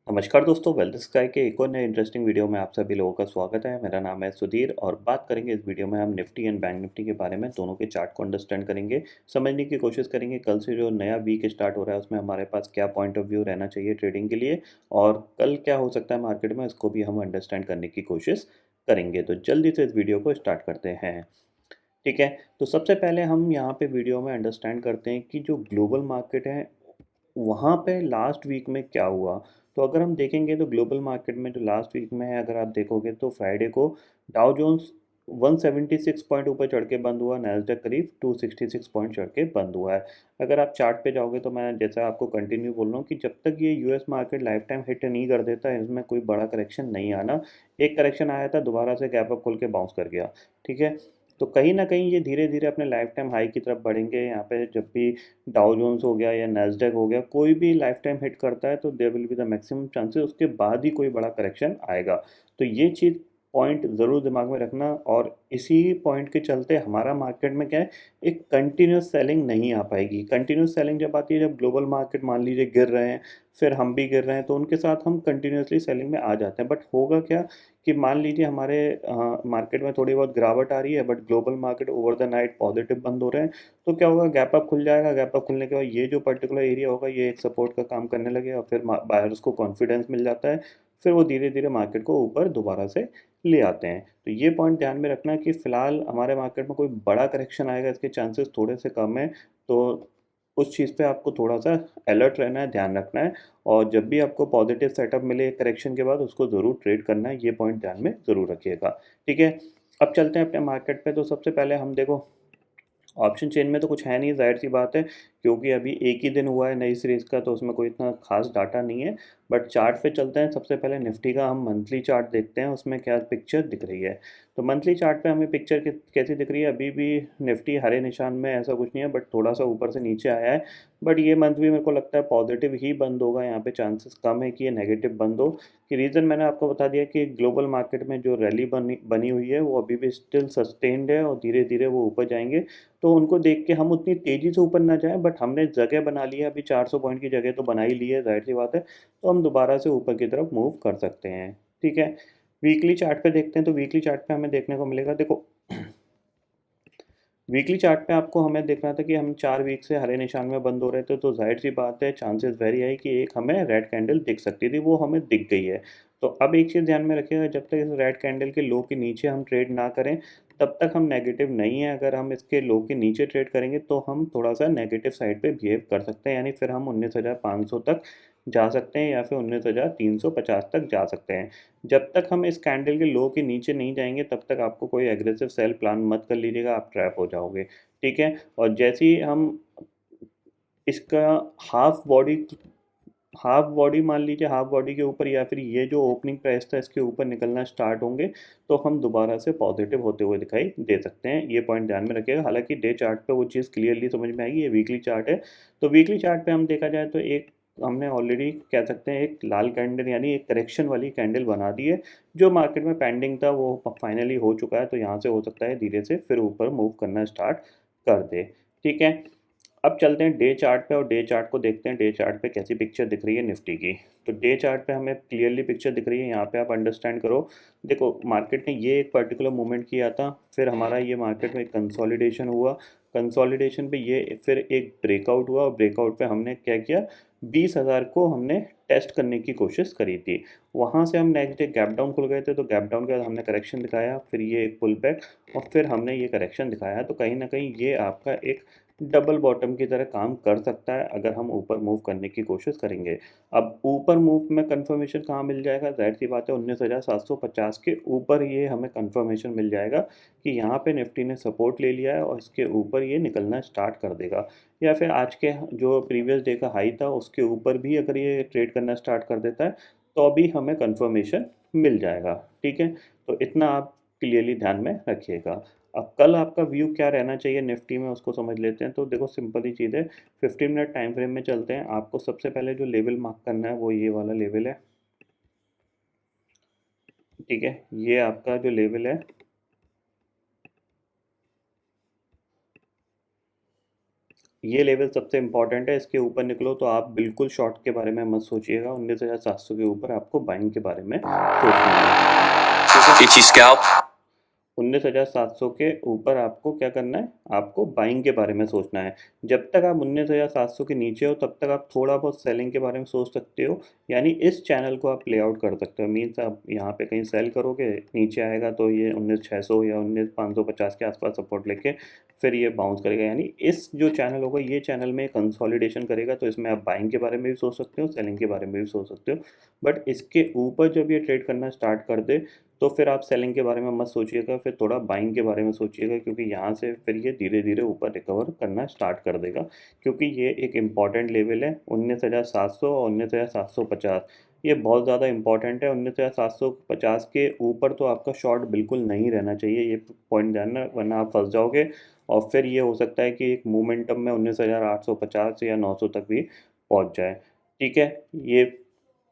नमस्कार दोस्तों, wealth sky के एक और नए इंटरेस्टिंग वीडियो में आप सभी लोगों का स्वागत है। मेरा नाम है सुधीर और बात करेंगे इस वीडियो में हम निफ्टी एंड बैंक निफ्टी के बारे में। दोनों के चार्ट को अंडरस्टैंड करेंगे, समझने की कोशिश करेंगे कल से जो नया वीक स्टार्ट हो रहा है उसमें हमारे पास क्या पॉइंट ऑफ व्यू रहना चाहिए ट्रेडिंग के लिए, और कल क्या हो सकता है मार्केट में, इसको भी हम अंडरस्टैंड करने की कोशिश करेंगे। तो जल्दी से इस वीडियो को स्टार्ट करते हैं। ठीक है, तो सबसे पहले हम यहाँ पे वीडियो में अंडरस्टैंड करते हैं कि जो ग्लोबल मार्केट है वहाँ पे लास्ट वीक में क्या हुआ। तो अगर हम देखेंगे तो ग्लोबल मार्केट में जो लास्ट वीक में है, अगर आप देखोगे तो फ्राइडे को डाउ जोन्स 176 पॉइंट ऊपर चढ़ के बंद हुआ, नैस्डैक करीब 266 पॉइंट चढ़ के बंद हुआ है। अगर आप चार्ट पे जाओगे तो मैं जैसा आपको कंटिन्यू बोल रहा हूँ कि जब तक ये US market life time hit नहीं कर देता है इसमें कोई बड़ा करेक्शन नहीं आना। एक करेक्शन आया था, दोबारा से गैप अप खोल के बाउंस कर गया। ठीक है, तो कहीं ना कहीं ये धीरे धीरे अपने लाइफ टाइम हाई की तरफ बढ़ेंगे। यहाँ पे जब भी डाउ जोन्स हो गया या नैस्डैक हो गया, कोई भी लाइफ टाइम हिट करता है तो there will be the maximum chances उसके बाद ही कोई बड़ा करेक्शन आएगा। तो ये चीज़ पॉइंट ज़रूर दिमाग में रखना। और इसी पॉइंट के चलते हमारा मार्केट में क्या है, एक कंटिन्यूस सेलिंग नहीं आ पाएगी। कंटिन्यूस सेलिंग जब आती है, जब ग्लोबल मार्केट मान लीजिए गिर रहे हैं, फिर हम भी गिर रहे हैं, तो उनके साथ हम कंटिन्यूसली सेलिंग में आ जाते हैं। बट होगा क्या कि मान लीजिए हमारे मार्केट में थोड़ी बहुत गिरावट आ रही है but global market over the night positive बंद हो रहे हैं, तो क्या होगा, गैप अप खुल जाएगा। गैप अप खुलने के बाद ये जो पर्टिकुलर एरिया होगा ये एक सपोर्ट का काम करने लगेगा, फिर बायर्स को कॉन्फिडेंस मिल जाता है, फिर वो धीरे धीरे मार्केट को ऊपर दोबारा से ले आते हैं। तो ये पॉइंट ध्यान में रखना कि फिलहाल हमारे मार्केट में कोई बड़ा करेक्शन आएगा इसके चांसेस थोड़े से कम है। तो उस चीज़ पे आपको थोड़ा सा अलर्ट रहना है, ध्यान रखना है। और जब भी आपको पॉजिटिव सेटअप मिले करेक्शन के बाद उसको ज़रूर ट्रेड करना है, ये पॉइंट ध्यान में ज़रूर रखिएगा। ठीक है, अब चलते हैं अपने मार्केट पे। तो सबसे पहले हम देखो, ऑप्शन चेन में तो कुछ है नहीं, ज़ाहिर-सी बात है, क्योंकि अभी एक ही दिन हुआ है नई सीरीज़ का, तो उसमें कोई इतना ख़ास डाटा नहीं है। बट चार्ट पे चलते हैं। सबसे पहले निफ्टी का हम मंथली चार्ट देखते हैं, उसमें क्या पिक्चर दिख रही है। तो मंथली चार्ट पे हमें पिक्चर कैसी दिख रही है, अभी भी निफ्टी हरे निशान में, ऐसा कुछ नहीं है, बट थोड़ा-सा ऊपर से नीचे आया है। बट ये मंथ भी मेरे को लगता है पॉज़िटिव ही बंद होगा, यहाँ पे चांसेस कम है कि ये नेगेटिव बंद हो। कि रीज़न मैंने आपको बता दिया कि ग्लोबल मार्केट में जो रैली बनी बनी हुई है, वो अभी भी स्टिल सस्टेन्ड है और धीरे-धीरे वो ऊपर जाएँगे। तो उनको देख के हम उतनी तेज़ी से ऊपर ना जाएँ, बट हमने जगह बना ली है, अभी 400 पॉइंट की जगह तो बना ही ली है, ज़ाहिर-सी बात है, तो हम दोबारा से ऊपर की तरफ मूव कर सकते हैं। ठीक है? वीकली चार्ट पे देखते हैं, तो वीकली चार्ट पे हमें देखने को मिलेगा, देखो वीकली चार्ट पे आपको हमें देखना था कि हम 4 वीक से हरे निशान में बंद हो रहे थे, तो ज़ाहिर-सी बात है चांसेस वेरी हाई कि एक हमें रेड कैंडल दिख सकती थी, वो हमें दिख गई है। तो अब एक चीज़ ध्यान में रखिएगा, जब तक इस रेड कैंडल के लो के नीचे हम ट्रेड ना करें, तब तक हम नेगेटिव नहीं हैं। अगर हम इसके लो के नीचे ट्रेड करेंगे तो हम थोड़ा-सा नेगेटिव साइड पे बिहेव कर सकते हैं, यानी फिर हम 19,500 तक जा सकते हैं या फिर 19,350 तक जा सकते हैं। जब तक हम इस कैंडल के लो के नीचे नहीं जाएँगे तब तक आपको कोई एग्रेसिव सेल प्लान मत कर लीजिएगा, आप ट्रैप हो जाओगे। ठीक है? और जैसे ही हम इसका हाफ बॉडी हाफ बॉडी मान लीजिए, हाफ बॉडी के ऊपर या फिर ये जो ओपनिंग प्राइस था इसके ऊपर निकलना स्टार्ट होंगे, तो हम दोबारा से पॉजिटिव होते हुए दिखाई दे सकते हैं। ये पॉइंट ध्यान में रखिएगा। हालाँकि डे चार्ट पे वो चीज़ क्लियरली समझ में आएगी, ये वीकली चार्ट है। तो वीकली चार्ट पे हम देखा जाए तो एक हमने ऑलरेडी कह सकते हैं एक लाल कैंडल यानी एक करेक्शन वाली कैंडल बना दी है। जो मार्केट में पेंडिंग था वो फाइनली हो चुका है, तो यहाँ से हो सकता है धीरे से फिर ऊपर मूव करना स्टार्ट कर दे। ठीक है? अब चलते हैं डे चार्ट पे और डे चार्ट को देखते हैं, डे चार्ट पे कैसी पिक्चर दिख रही है निफ्टी की। तो डे चार्ट पे हमें क्लियरली पिक्चर दिख रही है, यहाँ पे आप अंडरस्टैंड करो। देखो, मार्केट ने ये एक पर्टिकुलर मूवमेंट किया था, फिर हमारा ये मार्केट में कंसोलिडेशन हुआ। कंसोलिडेशन पे ये फिर एक ब्रेकआउट हुआ और ब्रेकआउट पे हमने क्या किया, 20,000 को हमने टेस्ट करने की कोशिश करी थी। वहाँ से हम नेक्स्ट डे गैप डाउन खुल गए थे, तो गैप डाउन के बाद हमने करेक्शन दिखाया, फिर ये एक पुल बैक और फिर हमने ये करेक्शन दिखाया। तो कहीं न कहीं ये आपका एक डबल बॉटम की तरह काम कर सकता है अगर हम ऊपर मूव करने की कोशिश करेंगे। अब ऊपर मूव में कंफर्मेशन कहाँ मिल जाएगा? ज़ाहिर-सी बात है 19,750 के ऊपर ये हमें कंफर्मेशन मिल जाएगा कि यहाँ पे निफ्टी ने सपोर्ट ले लिया है और इसके ऊपर ये निकलना स्टार्ट कर देगा। या फिर आज के जो प्रीवियस डे का हाई था उसके ऊपर भी अगर ये ट्रेड करना स्टार्ट कर देता है, तो भी हमें कंफर्मेशन मिल जाएगा। ठीक है? तो इतना आप क्लियरली ध्यान में रखिएगा। अब कल आपका व्यू क्या रहना चाहिए निफ्टी में, उसको समझ लेते हैं। तो देखो, सिंपल ही चीज़ है, 15 मिनट टाइम फ्रेम में चलते हैं। आपको सबसे पहले जो लेवल मार्क करना है वो ये वाला लेवल है। ठीक है, ये आपका जो लेवल है, ये लेवल सबसे इम्पोर्टेंट है, इसके ऊपर निकलो तो आप बिल्कुल शॉर्ट के बारे में मत सोचिएगा, 19,700 के ऊपर आपको बाइंग के बारे में सोचना है। Itchy scalp. 19,700 के ऊपर आपको क्या करना है, आपको बाइंग के बारे में सोचना है। जब तक आप 19,700 के नीचे हो तब तक आप थोड़ा बहुत सेलिंग के बारे में सोच सकते हो, यानी इस चैनल को आप प्ले आउट कर सकते हो। मीन्स आप यहाँ पे कहीं सेल करोगे, नीचे आएगा तो ये 19,600 या 19,550 के आसपास सपोर्ट लेके फिर ये बाउंस करेगा, यानी इस जो चैनल होगा ये चैनल में कंसोलिडेशन करेगा, तो इसमें आप बाइंग के बारे में भी सोच सकते हो, सेलिंग के बारे में भी सोच सकते हो। बट इसके ऊपर जब ये ट्रेड करना स्टार्ट कर दे तो फिर आप सेलिंग के बारे में मत सोचिएगा, फिर थोड़ा बाइंग के बारे में सोचिएगा, क्योंकि यहाँ से फिर ये धीरे धीरे ऊपर रिकवर करना स्टार्ट कर देगा, क्योंकि ये एक इम्पॉर्टेंट लेवल है 19,700 और 19,750। ये बहुत ज़्यादा इंपॉर्टेंट है। 19,750 के ऊपर तो आपका शॉर्ट बिल्कुल नहीं रहना चाहिए, ये पॉइंट जानना, वरना आप फंस जाओगे और फिर ये हो सकता है कि एक मोमेंटम में 19,850 या 900 तक भी पहुँच जाए। ठीक है, ये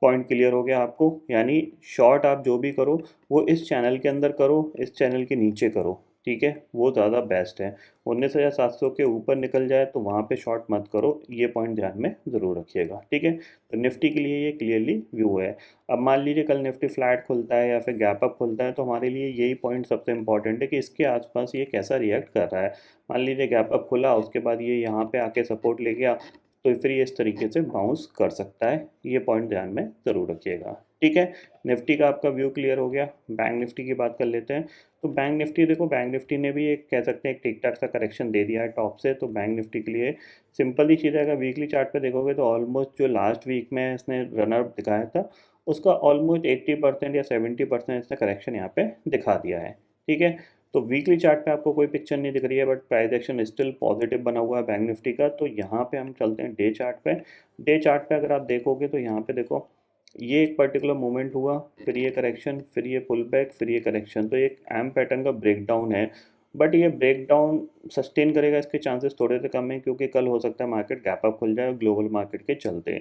पॉइंट क्लियर हो गया आपको, यानी शॉर्ट आप जो भी करो वो इस चैनल के अंदर करो, इस चैनल के नीचे करो, ठीक है, वो ज़्यादा बेस्ट है। 19,700 के ऊपर निकल जाए तो वहाँ पे शॉर्ट मत करो, ये पॉइंट ध्यान में ज़रूर रखिएगा। ठीक है, तो निफ्टी के लिए ये क्लियरली व्यू है। अब मान लीजिए कल निफ्टी फ्लैट खुलता है या फिर गैप अप खुलता है, तो हमारे लिए यही पॉइंट सबसे इंपॉर्टेंट है कि इसके आसपास ये कैसा रिएक्ट कर रहा है। मान लीजिए गैप अप खुला, उसके बाद ये यहाँ पे आके सपोर्ट ले गया, तो फिर ये इस तरीके से बाउंस कर सकता है, ये पॉइंट ध्यान में ज़रूर रखिएगा। ठीक है, निफ्टी का आपका व्यू क्लियर हो गया। बैंक निफ्टी की बात कर लेते हैं। तो बैंक निफ्टी देखो, बैंक निफ्टी ने भी एक कह सकते हैं एक ठीक ठाक सा करेक्शन दे दिया है टॉप से। तो बैंक निफ्टी के लिए सिंपल ही चीज़ है, अगर वीकली चार्ट पे देखोगे तो ऑलमोस्ट जो लास्ट वीक में इसने रनअप दिखाया था उसका ऑलमोस्ट 80% या 70% इसने करेक्शन यहाँ पे दिखा दिया है। ठीक है, तो वीकली चार्ट पे आपको कोई पिक्चर नहीं दिख रही है, but price action still positive बना हुआ है बैंक निफ्टी का। तो यहाँ पे हम चलते हैं डे चार्ट पे। डे चार्ट पे अगर आप देखोगे तो यहाँ पे देखो, ये एक पर्टिकुलर मूवमेंट हुआ, फिर ये करेक्शन, फिर ये पुल बैक, फिर ये करेक्शन, तो ये एक एम पैटर्न का ब्रेकडाउन है। बट ये ब्रेकडाउन सस्टेन करेगा इसके चांसेस थोड़े से कम है, क्योंकि कल हो सकता है मार्केट गैप अप खुल जाए ग्लोबल मार्केट के चलते।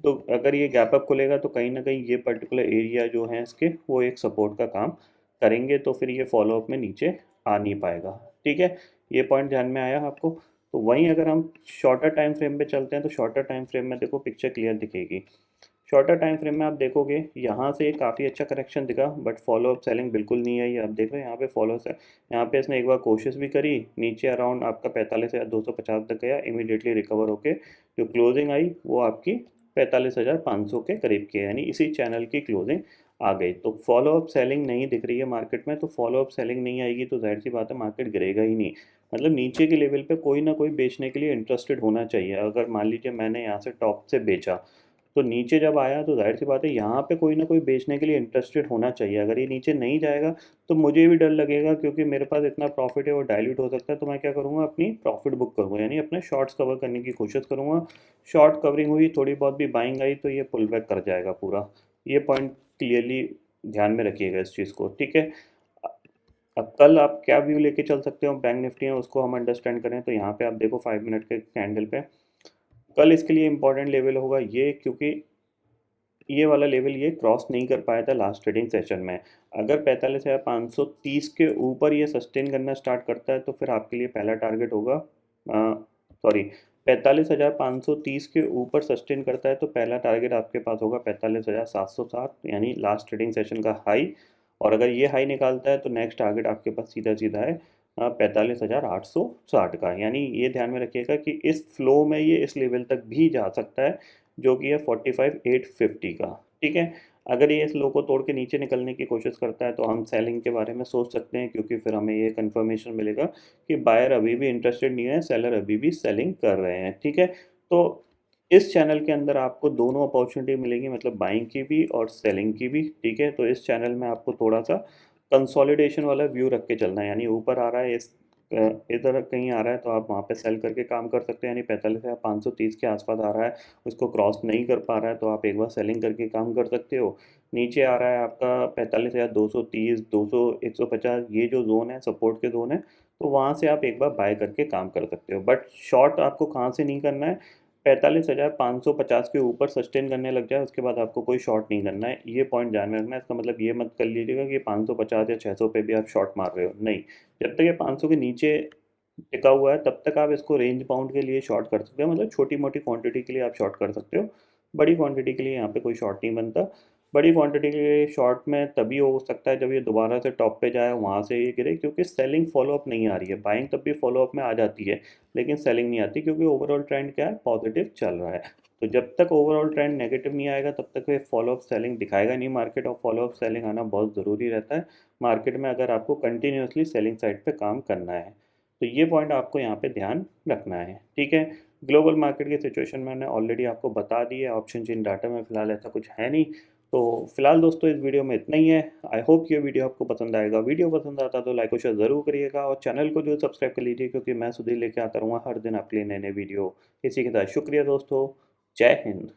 तो अगर ये गैप अप खुलेगा तो कहीं ना कहीं ये पर्टिकुलर एरिया जो है इसके वो एक सपोर्ट का काम करेंगे, तो फिर ये फॉलोअप में नीचे आ नहीं पाएगा। ठीक है, ये पॉइंट ध्यान में आया आपको। तो वहीं अगर हम शॉर्टर टाइम फ्रेम पे चलते हैं तो शॉर्टर टाइम फ्रेम में देखो पिक्चर क्लियर दिखेगी। शॉर्टर टाइम फ्रेम में आप देखोगे यहाँ से काफ़ी अच्छा करेक्शन दिखा, बट फॉलो अप सेलिंग बिल्कुल नहीं आई। आप देख रहे हैं यहाँ पे फॉलो से, यहाँ पे इसने एक बार कोशिश भी करी, नीचे अराउंड आपका 45,250 तक गया, इमीडिएटली रिकवर होके जो क्लोजिंग आई वो आपकी 45,500 के करीब की है, यानी इसी चैनल की क्लोजिंग आ गई। तो फॉलो अप सेलिंग नहीं दिख रही है मार्केट में, तो फॉलो अप सेलिंग नहीं आएगी तो जाहिर सी बात है मार्केट गिरेगा ही नहीं। मतलब नीचे के लेवल पे कोई ना कोई बेचने के लिए इंटरेस्टेड होना चाहिए। अगर मान लीजिए मैंने यहाँ से टॉप से बेचा, तो नीचे जब आया तो जाहिर सी बात है यहाँ पे कोई ना कोई बेचने के लिए इंटरेस्टेड होना चाहिए। अगर ये नीचे नहीं जाएगा तो मुझे भी डर लगेगा, क्योंकि मेरे पास इतना प्रॉफिट है वो डाइल्यूट हो सकता है। तो मैं क्या करूँगा, अपनी प्रॉफिट बुक करूँगा, यानी अपने शॉर्ट्स कवर करने की कोशिश करूँगा। शॉर्ट कवरिंग हुई, थोड़ी बहुत भी बाइंग आई तो ये पुल बैक कर जाएगा पूरा। ये पॉइंट क्लियरली ध्यान में रखिएगा इस चीज़ को। ठीक है, अब कल आप क्या व्यू लेके चल सकते हो बैंक निफ्टी में, उसको हम अंडरस्टैंड करें तो यहाँ पे आप देखो 5 मिनट के कैंडल पे कल इसके लिए इंपॉर्टेंट लेवल होगा ये, क्योंकि ये वाला लेवल ये क्रॉस नहीं कर पाया था लास्ट ट्रेडिंग सेशन में। अगर 45,530 के ऊपर ये सस्टेन करना स्टार्ट करता है तो फिर आपके लिए पहला टारगेट होगा, सॉरी, 45,530 के ऊपर सस्टेन करता है तो पहला टारगेट आपके पास होगा 45,707, यानी लास्ट ट्रेडिंग सेशन का हाई। और अगर ये हाई निकालता है तो नेक्स्ट टारगेट आपके पास सीधा सीधा है 45,860 का। यानी ये ध्यान में रखिएगा कि इस फ्लो में ये इस लेवल तक भी जा सकता है, जो कि है 45,850 का। ठीक है, अगर ये इस लो को तोड़ के नीचे निकलने की कोशिश करता है तो हम सेलिंग के बारे में सोच सकते हैं, क्योंकि फिर हमें ये कंफर्मेशन मिलेगा कि बायर अभी भी इंटरेस्टेड नहीं है, सेलर अभी भी सेलिंग कर रहे हैं। ठीक है, तो इस चैनल के अंदर आपको दोनों अपॉर्चुनिटी मिलेगी, मतलब बाइंग की भी और सेलिंग की भी। ठीक है, तो इस चैनल में आपको थोड़ा सा कंसोलिडेशन वाला व्यू रख के चलना है, यानी ऊपर आ रहा है इधर कहीं आ रहा है तो आप वहाँ पे सेल करके काम कर सकते हैं, यानी 45,530 के आसपास आ रहा है, उसको क्रॉस नहीं कर पा रहा है तो आप एक बार सेलिंग करके काम कर सकते हो। नीचे आ रहा है आपका 45,230, 200, 150, ये जो जोन है सपोर्ट के जोन है, तो वहाँ से आप एक बार बाय करके काम कर सकते हो। बट शॉर्ट आपको कहाँ से नहीं करना है, 45,550 के ऊपर सस्टेन करने लग जाए उसके बाद आपको कोई शॉर्ट नहीं करना है, ये पॉइंट ध्यान में रखना है। इसका मतलब ये मत कर लीजिएगा कि 550 या 600 पे भी आप शॉर्ट मार रहे हो, नहीं। जब तक ये 500 के नीचे टिका हुआ है तब तक आप इसको रेंज बाउंड के लिए शॉर्ट कर सकते हो, मतलब छोटी-मोटी क्वांटिटी के लिए आप शॉर्ट कर सकते हो। बड़ी क्वांटिटी के लिए यहाँ पे कोई शॉर्ट नहीं बनता। बड़ी क्वांटिटी के लिए शॉर्ट में तभी हो सकता है जब ये दोबारा से टॉप पे जाए, वहाँ से ये गिरे, क्योंकि सेलिंग फ़ॉलो-अप नहीं आ रही है। बाइंग तब भी फ़ॉलो-अप में आ जाती है, लेकिन सेलिंग नहीं आती क्योंकि ओवरऑल ट्रेंड क्या है, पॉज़िटिव चल रहा है। तो जब तक ओवरऑल ट्रेंड नेगेटिव नहीं आएगा तब तक ये फ़ॉलो-अप सेलिंग दिखाएगा नहीं मार्केट, और फ़ॉलो-अप सेलिंग आना बहुत ज़रूरी रहता है मार्केट में, अगर आपको कंटिन्यूअसली सेलिंग साइड पे काम करना है। तो ये पॉइंट आपको यहाँ पे ध्यान रखना है, ठीक है। ग्लोबल मार्केट की सिचुएशन मैंने ऑलरेडी आपको बता दी है, ऑप्शन चेन डाटा में फ़िलहाल ऐसा कुछ है नहीं। तो फिलहाल दोस्तों इस वीडियो में इतना ही है। आई होप ये वीडियो आपको पसंद आएगा। वीडियो पसंद आता तो लाइक और शेयर ज़रूर करिएगा, और चैनल को जो सब्सक्राइब कर लीजिए, क्योंकि मैं सुधीर लेके आता रहूँगा हर दिन आपके लिए नए-नए वीडियो। इसी के साथ शुक्रिया दोस्तों। जय हिंद।